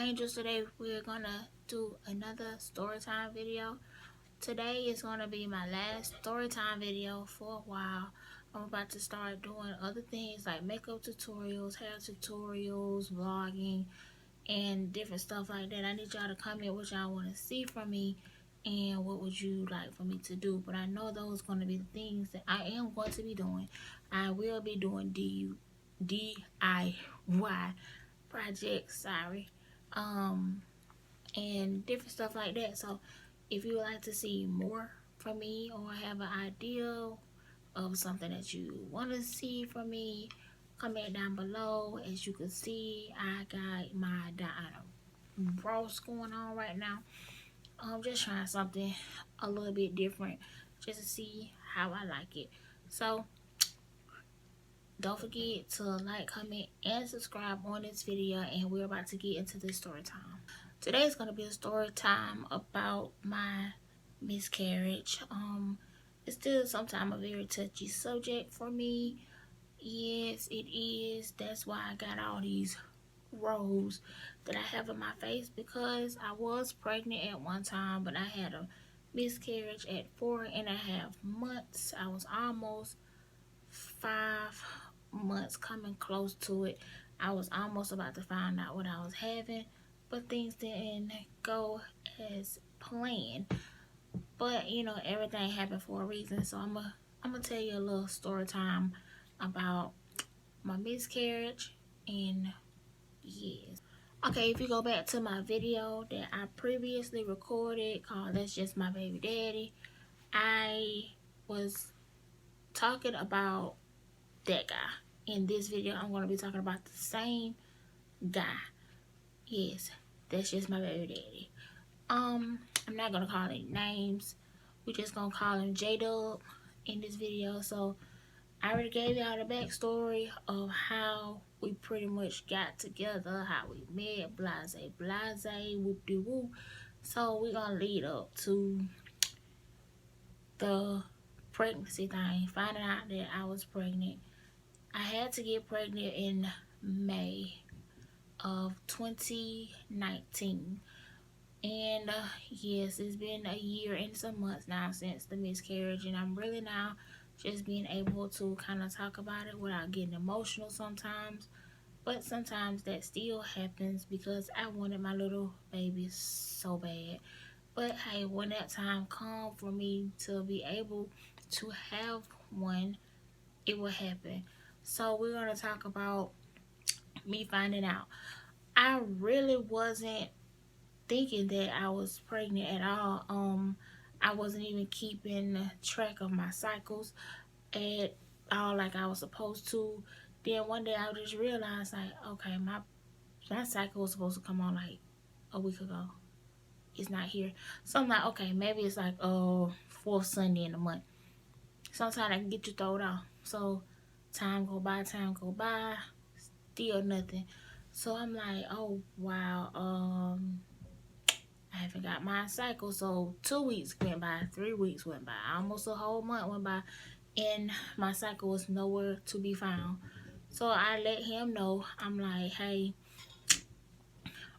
angels. Today we're gonna do another story time video. Today is gonna be my last story time video for a while. I'm about to start doing other things like makeup tutorials, hair tutorials, vlogging, and different stuff like that. I need y'all to comment what y'all want to see from me and what would you like for me to do. But I know those are going to be the things that I am going to be doing. I will be doing DIY projects, and different stuff like that. So if you would like to see more from me or have an idea of something that you want to see from me, comment down below. As you can see, I got my roast going on right now. I'm just trying something a little bit different just to see how I like it. So don't forget to like, comment, and subscribe on this video, and we're about to get into this story time. Today is going to be a story time about my miscarriage. It's still sometimes a very touchy subject for me. Yes, it is. That's why I got all these rolls that I have in my face, because I was pregnant at one time, but I had a miscarriage at 4.5 months. I was almost 5 months, coming close to it. I was almost about to find out what I was having, but things didn't go as planned. But you know, everything happened for a reason. So I'm gonna tell you a little story time about my miscarriage. And yes, okay, if you go back to my video that I previously recorded called "That's Just My Baby Daddy," I was talking about that guy. In this video, I'm going to be talking about the same guy. Yes, that's just my baby daddy. I'm not going to call any names. We're just going to call him J-Dub in this video. So I already gave y'all the backstory of how we pretty much got together, how we met, blase, whoop-de-woo. So we're going to lead up to the pregnancy thing, finding out that I was pregnant. I had to get pregnant in May of 2019. And yes, it's been a year and some months now since the miscarriage, and I'm really now just being able to kind of talk about it without getting emotional sometimes. But sometimes that still happens because I wanted my little baby so bad. But hey, when that time comes for me to be able to have one, it will happen. So we're going to talk about me finding out. I really wasn't thinking that I was pregnant at all. I wasn't even keeping track of my cycles at all like I was supposed to. Then one day I just realized, like, okay, my cycle was supposed to come on like a week ago. It's not here. So I'm like, okay, maybe it's like fourth Sunday in the month. Sometimes I can get you thrown off. So time go by, still nothing. So I'm like, oh wow, I haven't got my cycle. So 2 weeks went by, 3 weeks went by, almost a whole month went by, and my cycle was nowhere to be found. So I let him know. I'm like, hey,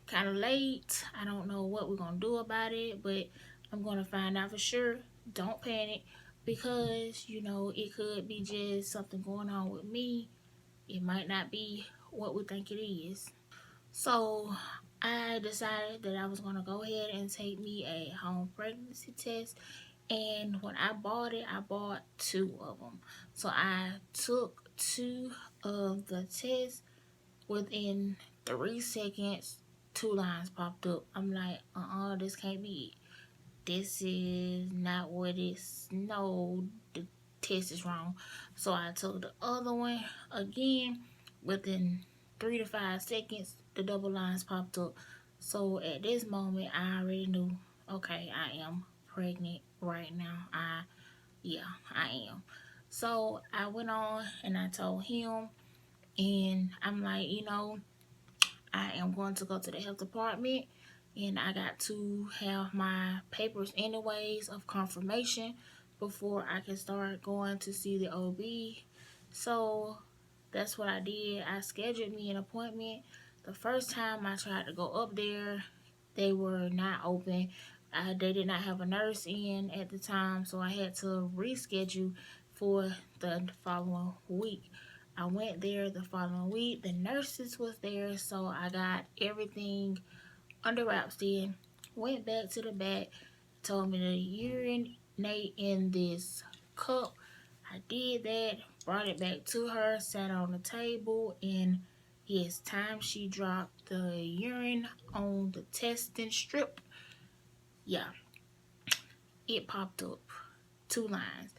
kind of late. I don't know what we're gonna do about it, but I'm gonna find out for sure. Don't panic, because you know, it could be just something going on with me. It might not be what we think it is. So I decided that I was going to go ahead and take me a home pregnancy test. And when I bought it, I bought 2 of them. So I took 2 of the tests. Within 3 seconds, 2 lines popped up. I'm like, this can't be it. This is not what it's, no, the test is wrong. So I took the other one again. Within 3 to 5 seconds, the double lines popped up. So at this moment, I already knew, okay, I am pregnant right now. I am. So I went on and I told him, and I'm like, you know, I am going to go to the health department, and I got to have my papers anyways of confirmation before I can start going to see the OB. So that's what I did. I scheduled me an appointment. the first time I tried to go up there, they were not open. They did not have a nurse in at the time, so I had to reschedule for the following week. I went there the following week. The nurses was there, so I got everything under wraps then. Went back to the back, told me to urinate in this cup. I did that, brought it back to her, sat on the table, and yes, time she dropped the urine on the testing strip, yeah, it popped up. 2 lines.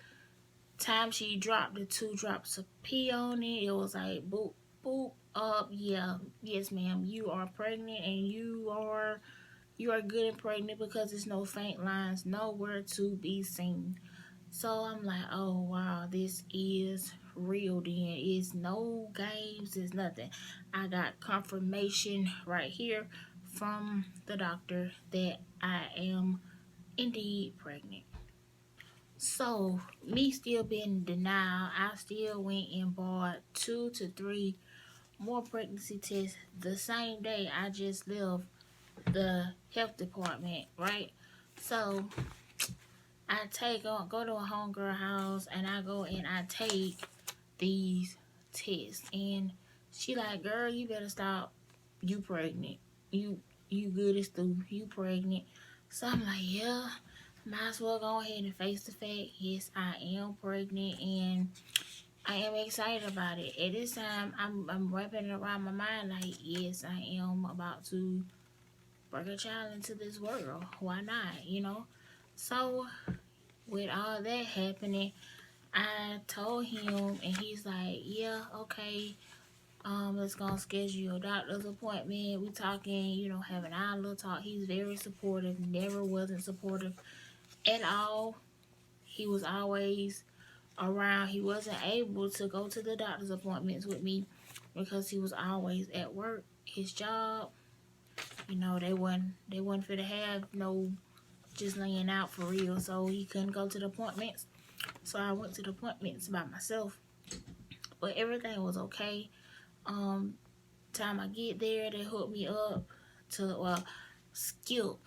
Time she dropped the 2 drops of pee on it, it was like boop, boop, up, yeah, yes, ma'am, you are pregnant, and you are good and pregnant because there's no faint lines nowhere to be seen. So I'm like, oh wow, this is real then. It's no games, it's nothing. I got confirmation right here from the doctor that I am indeed pregnant. So, me still being in denial, I still went and bought 2 to 3 more pregnancy tests the same day I just left the health department, right? So, I go to a homegirl house and I go and I take these tests, and she like, girl, you better stop. You pregnant. You you good as through. You pregnant. So I'm like, yeah, might as well go ahead and face the fact. Yes, I am pregnant, and I am excited about it. At this time, I'm wrapping it around my mind like, yes, I am about to bring a child into this world. Why not? So with all that happening, I told him, and he's like, yeah, okay. Let's go schedule a doctor's appointment. We talking, having our little talk. He's very supportive. Never wasn't supportive at all. He was always around. He wasn't able to go to the doctor's appointments with me because he was always at work. His job, they wasn't fit to have no just laying out for real. So he couldn't go to the appointments. So I went to the appointments by myself. But everything was okay. Um, Time I get there, they hook me up to skip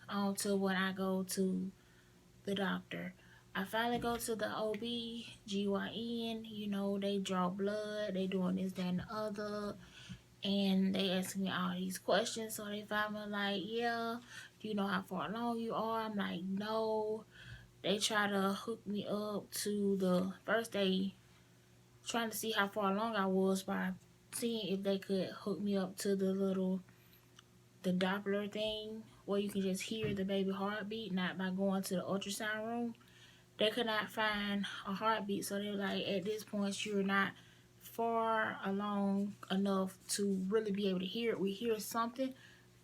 on to when I go to the doctor. I finally go to the OB/GYN. They draw blood, they doing this, that, and the other, and they ask me all these questions. So they finally like, yeah, do you know how far along you are? I'm like, no. They try to hook me up to the first day, trying to see how far along I was by seeing if they could hook me up to the Doppler thing where you can just hear the baby heartbeat, not by going to the ultrasound room. They could not find a heartbeat, so they're like, at this point, you're not far along enough to really be able to hear it. We hear something,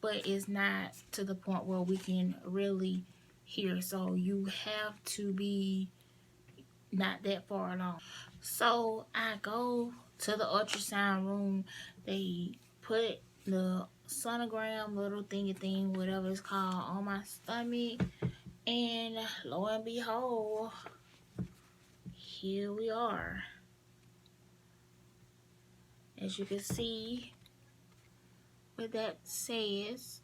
but it's not to the point where we can really hear. So you have to be not that far along. So I go to the ultrasound room. They put the sonogram little thingy thing, whatever it's called, on my stomach. And lo and behold, here we are. As you can see, what that says,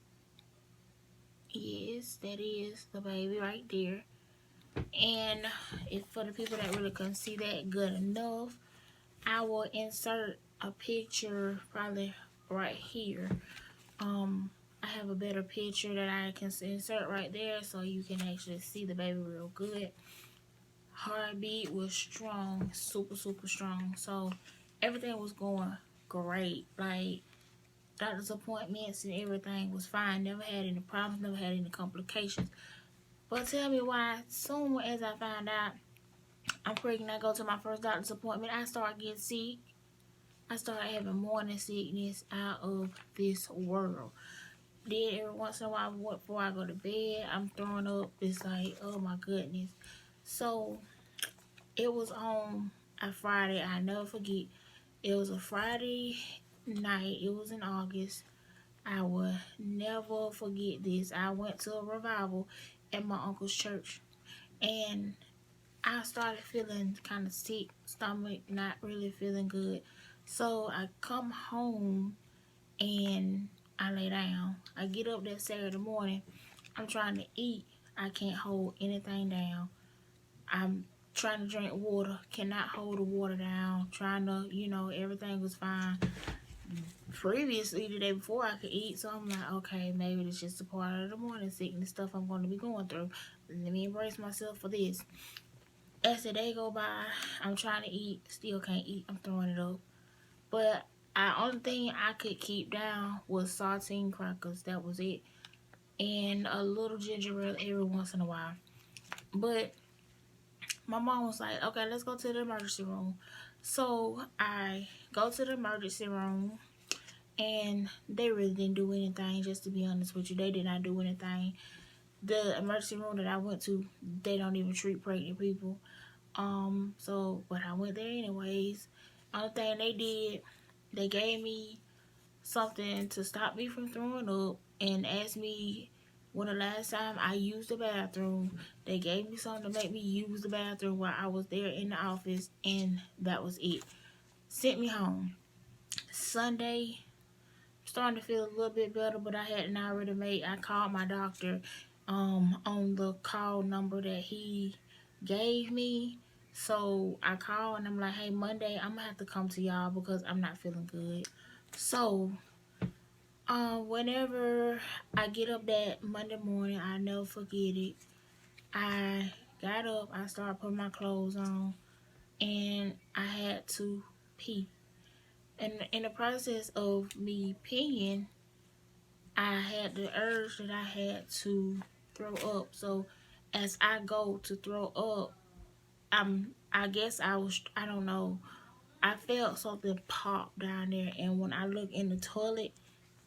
yes, that is the baby right there. And if for the people that really couldn't see that good enough, I will insert a picture probably right here. I have a better picture that I can insert right there so you can actually see the baby real good. Heartbeat was strong, super, super strong. So everything was going great. Like, doctor's appointments and everything was fine. Never had any problems, never had any complications. But tell me why, soon as I find out I'm pregnant, I go to my first doctor's appointment, I start getting sick. I start having morning sickness out of this world. Then every once in a while, before I go to bed, I'm throwing up. It's like, oh my goodness. So it was on a Friday. I never forget. It was a Friday night. It was in August. I will never forget this. I went to a revival at my uncle's church, and I started feeling kind of sick, stomach not really feeling good. So I come home and I lay down. I get up that Saturday morning. I'm trying to eat. I can't hold anything down. I'm trying to drink water. Cannot hold the water down. Trying to, everything was fine. Previously, the day before, I could eat. So I'm like, okay, maybe it's just a part of the morning sickness stuff I'm going to be going through. Let me embrace myself for this. As the day go by, I'm trying to eat. Still can't eat. I'm throwing it up. But the only thing I could keep down was saltine crackers. That was it. And a little ginger ale every once in a while. But my mom was like, okay, let's go to the emergency room. So I go to the emergency room, and they really didn't do anything, just to be honest with you. They did not do anything. The emergency room that I went to, they don't even treat pregnant people. But I went there anyways. Only thing they did, they gave me something to stop me from throwing up and asked me when the last time I used the bathroom. They gave me something to make me use the bathroom while I was there in the office, and that was it. Sent me home. Sunday, starting to feel a little bit better, but I hadn't already made. I called my doctor on the call number that he gave me. So I called and I'm like, hey, Monday I'm gonna have to come to y'all because I'm not feeling good. So whenever I get up that Monday morning, I never forget it. I got up, I started putting my clothes on, and I had to pee. And in the process of me peeing, I had the urge that I had to throw up. So as I go to throw up, I guess I don't know, I felt something pop down there, and when I look in the toilet,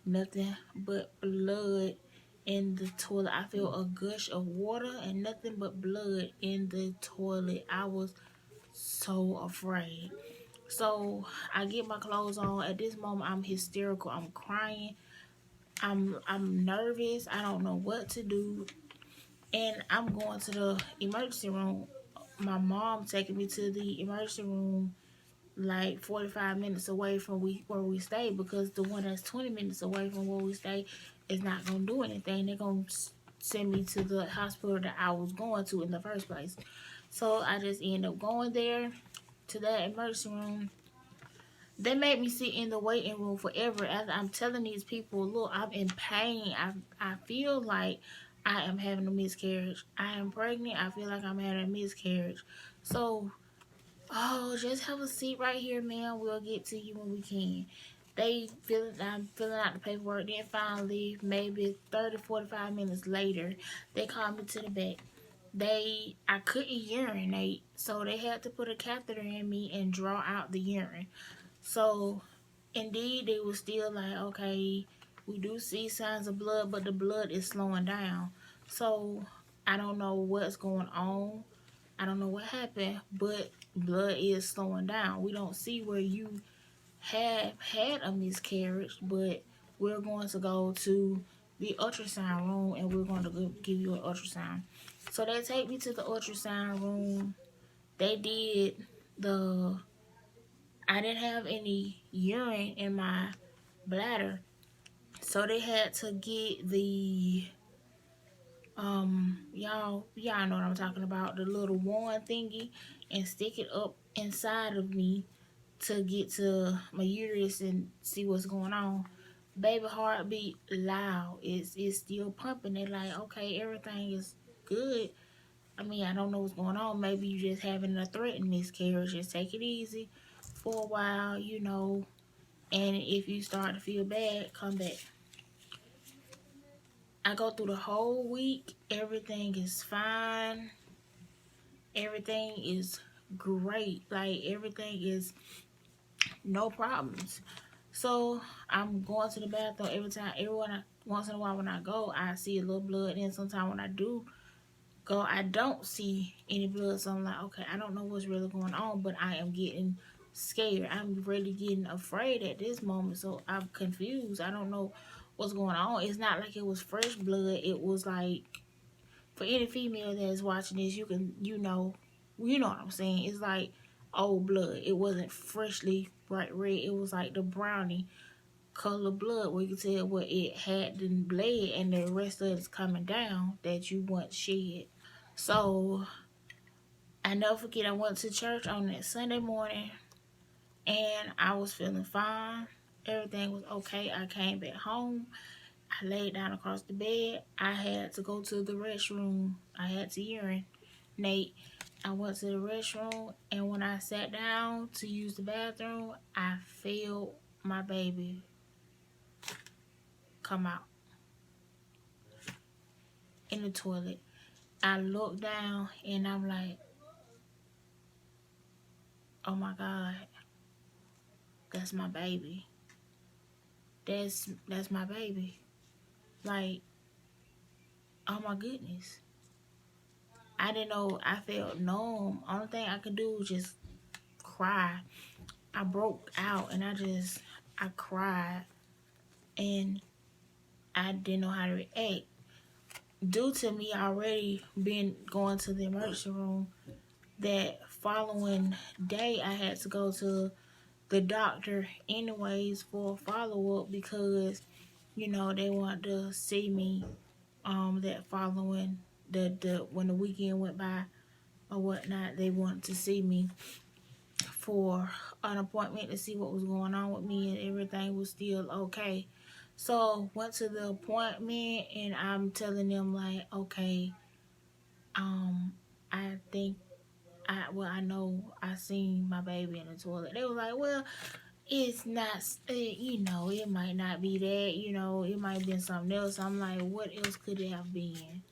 nothing but blood in the toilet. I feel a gush of water and nothing but blood in the toilet. I was so afraid. So I get my clothes on. At this moment, I'm hysterical. I'm crying. I'm nervous. I don't know what to do. And I'm going to the emergency room. My mom taking me to the emergency room like 45 minutes away from where we stay, because the one that's 20 minutes away from where we stay is not going to do anything. They're going to send me to the hospital that I was going to in the first place. So I just end up going there to that emergency room. They made me sit in the waiting room forever. As I'm telling these people, look, I'm in pain. I feel like I am having a miscarriage. I am pregnant. I feel like I'm having a miscarriage. So, oh, just have a seat right here, ma'am. We'll get to you when we can. I'm filling out the paperwork. Then finally, maybe 30, 45 minutes later, they called me to the back. I couldn't urinate, so they had to put a catheter in me and draw out the urine. So, indeed, they were still like, okay, we do see signs of blood, but the blood is slowing down. So, I don't know what's going on. I don't know what happened, but blood is slowing down. We don't see where you have had a miscarriage, but we're going to go to the ultrasound room and we're going to give you an ultrasound. So they take me to the ultrasound room. They did the I didn't have any urine in my bladder. So they had to get the y'all know what I'm talking about, the little wand thingy, and stick it up inside of me to get to my uterus and see what's going on. Baby heartbeat loud. It's still pumping. They're like, okay, everything is good. I mean, I don't know what's going on. Maybe you just having a threatened miscarriage. Just take it easy for a while, and if you start to feel bad, come back. I go through the whole week. Everything is fine. Everything is great. Like, everything is no problems. So I'm going to the bathroom once in a while when I go, I see a little blood. And sometimes when I do go, I don't see any blood. So I'm like, okay, I don't know what's really going on, but I am getting scared. I'm really getting afraid at this moment. So I'm confused. I don't know what's going on. It's not like it was fresh blood. It was like, for any female that's watching this, you know what I'm saying. It's like old blood. It wasn't freshly bright red. It was like the brownie color blood where you can tell what it had been bled and the rest of it's coming down that you once shed. So I never forget I went to church on that Sunday morning and I was feeling fine. Everything was okay. I came back home. I laid down across the bed. I had to go to the restroom. I had to urinate. I went to the restroom, and when I sat down to use the bathroom, I felt my baby come out in the toilet. I looked down, and I'm like, oh my God, that's my baby. That's my baby. Like, oh my goodness. I didn't know. I felt numb. Only thing I could do was just cry. I broke out and I cried and I didn't know how to react. Due to me already being going to the emergency room, that following day I had to go to the doctor anyways for a follow up because they wanted to see me that following the when the weekend went by or whatnot. They wanted to see me for an appointment to see what was going on with me and everything was still okay. So went to the appointment and I'm telling them like, okay, I think I know I seen my baby in the toilet. They was like, well, it's not, it might not be that, it might have been something else. I'm like, what else could it have been?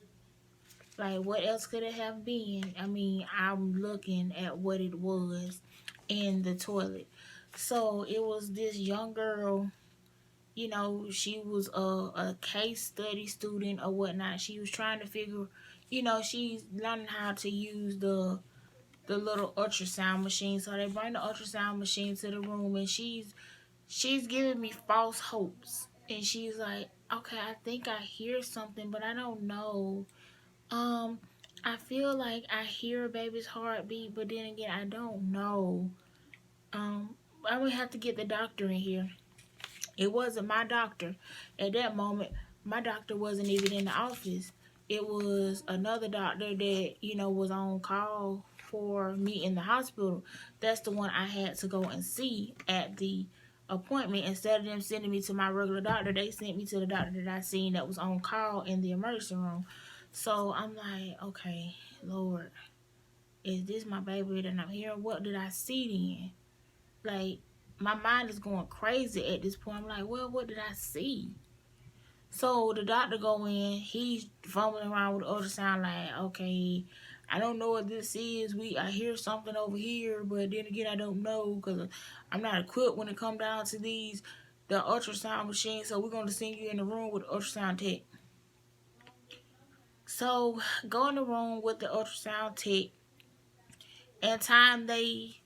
Like, what else could it have been? I mean, I'm looking at what it was in the toilet. So it was this young girl, she was a case study student or whatnot. She was trying to figure, she's learning how to use the little ultrasound machine. So they bring the ultrasound machine to the room and she's giving me false hopes. And she's like, okay, I think I hear something, but I don't know. Um, I feel like I hear a baby's heartbeat, but then again, I don't know. I would have to get the doctor in here. It wasn't my doctor. At that moment, my doctor wasn't even in the office. It was another doctor that, was on call for me in the hospital. That's the one I had to go and see at the appointment. Instead of them sending me to my regular doctor, they sent me to the doctor that I seen that was on call in the emergency room. So I'm like, okay, Lord, is this my baby that I'm hearing? What did I see then? Like, my mind is going crazy at this point. I'm like, well, what did I see? So the doctor go in, he's fumbling around with the ultrasound like, okay, I don't know what this is. I hear something over here, but then again, I don't know because I'm not equipped when it come down to the ultrasound machine. So we're going to send you in the room with the ultrasound tech. So go in the room with the ultrasound tech. And time they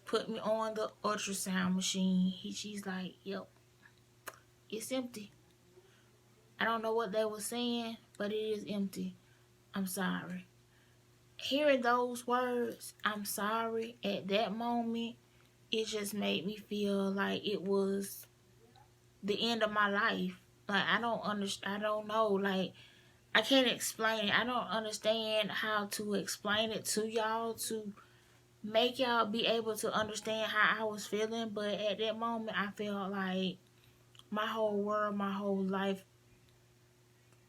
put me on the ultrasound machine, she's like, yep, it's empty. I don't know what they were saying, but it is empty. I'm sorry. Hearing those words, I'm sorry, at that moment, it just made me feel like it was the end of my life. Like, I don't understand. I don't know. Like, I can't explain it. I don't understand how to explain it to y'all to make y'all be able to understand how I was feeling. But at that moment, I felt like my whole world, my whole life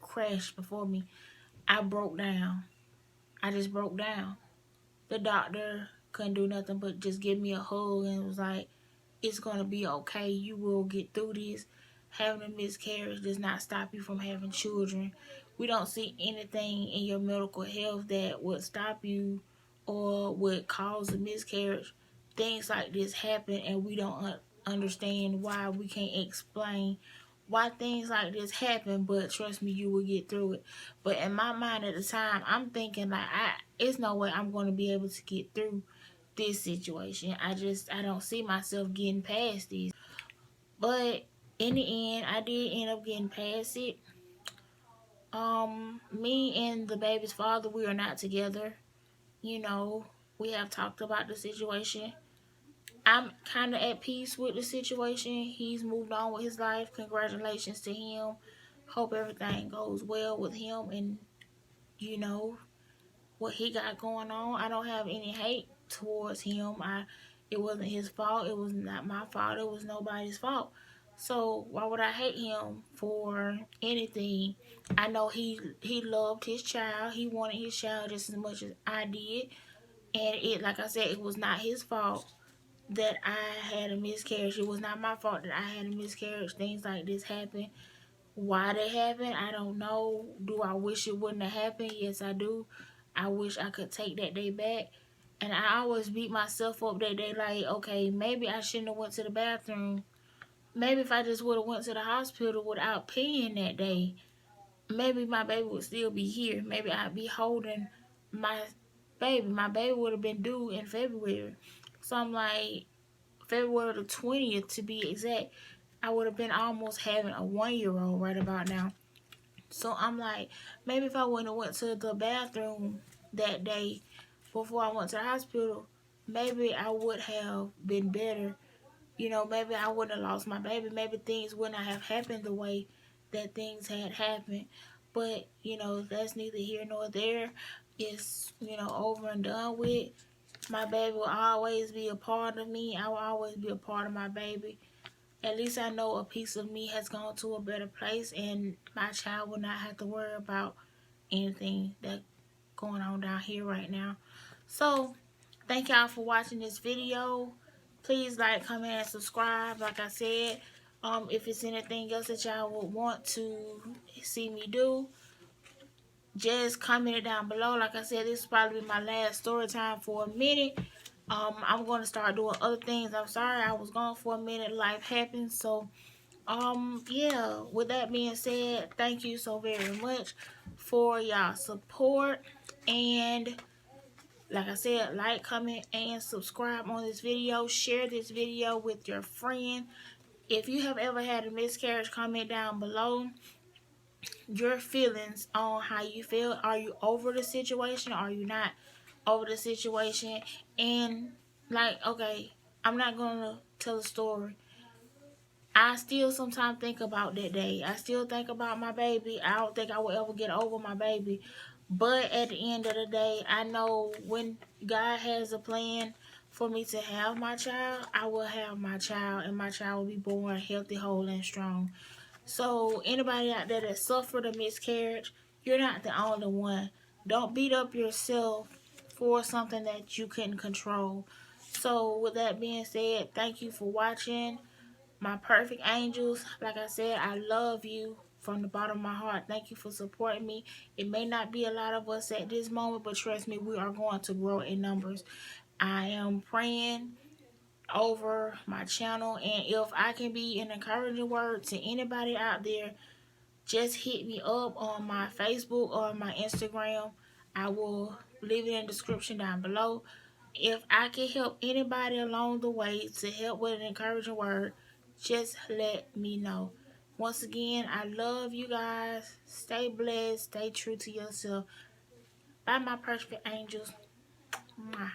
crashed before me. I broke down. I just broke down. The doctor couldn't do nothing but just give me a hug and was like, it's going to be okay. You will get through this. Having a miscarriage does not stop you from having children. We don't see anything in your medical health that would stop you or would cause a miscarriage. Things like this happen and we don't understand why. We can't explain why things like this happen, but trust me, you will get through it. But in my mind at the time, I'm thinking like, it's no way I'm going to be able to get through this situation. I don't see myself getting past this. But in the end, I did end up getting past it. Me and the baby's father, we are not together. You know, we have talked about the situation. I'm kind of at peace with the situation. He's moved on with his life. Congratulations to him. Hope everything goes well with him and, you know, what he got going on. I don't have any hate towards him. It wasn't his fault. It was not my fault. It was nobody's fault. So why would I hate him for anything? I know he loved his child. He wanted his child just as much as I did. And it, like I said, it was not his fault that I had a miscarriage. It was not my fault that I had a miscarriage. Things like this happen. Why they happen, I don't know. Do I wish it wouldn't have happened? Yes, I do. I wish I could take that day back. And I always beat myself up that day like, okay, maybe I shouldn't have went to the bathroom. Maybe if I just would have went to the hospital without peeing that day, maybe my baby would still be here. Maybe I'd be holding my baby. My baby would have been due in February. So I'm like, February the 20th to be exact, I would have been almost having a 1 year old right about now. So I'm like, maybe if I wouldn't have went to the bathroom that day before I went to the hospital, maybe I would have been better. You know, maybe I wouldn't have lost my baby. Maybe things wouldn't have happened the way that things had happened. But, you know, that's neither here nor there. It's, you know, over and done with. My baby will always be a part of me. I will always be a part of my baby. At least I know a piece of me has gone to a better place and my child will not have to worry about anything that's going on down here right now. So, thank y'all for watching this video. Please like, comment, and subscribe. Like I said, if it's anything else that y'all would want to see me do, just comment it down below. Like I said, this will probably be my last story time for a minute. I'm going to start doing other things. I'm sorry I was gone for a minute. Life happens. So, yeah, with that being said, thank you so very much for y'all support. And like I said, like, comment, and subscribe on this video. Share this video with your friend. If you have ever had a miscarriage, comment down below your feelings on how you feel. Are you over the situation? Are you not over the situation? And like, okay, I'm not gonna tell a story. I still sometimes think about that day. I still think about my baby. I don't think I will ever get over my baby. But at the end of the day, I know when God has a plan for me to have my child, I will have my child, and my child will be born healthy, whole, and strong. So anybody out there that suffered a miscarriage, you're not the only one. Don't beat up yourself for something that you couldn't control. So with that being said, thank you for watching. My perfect angels, like I said, I love you from the bottom of my heart. Thank you for supporting me. It may not be a lot of us at this moment, but trust me, we are going to grow in numbers. I am praying over my channel, and if I can be an encouraging word to anybody out there, just hit me up on my Facebook or my Instagram. I will leave it in the description down below. If I can help anybody along the way to help with an encouraging word, just let me know. Once again, I love you guys. Stay blessed. Stay true to yourself. Bye, my perfect angels. Mwah.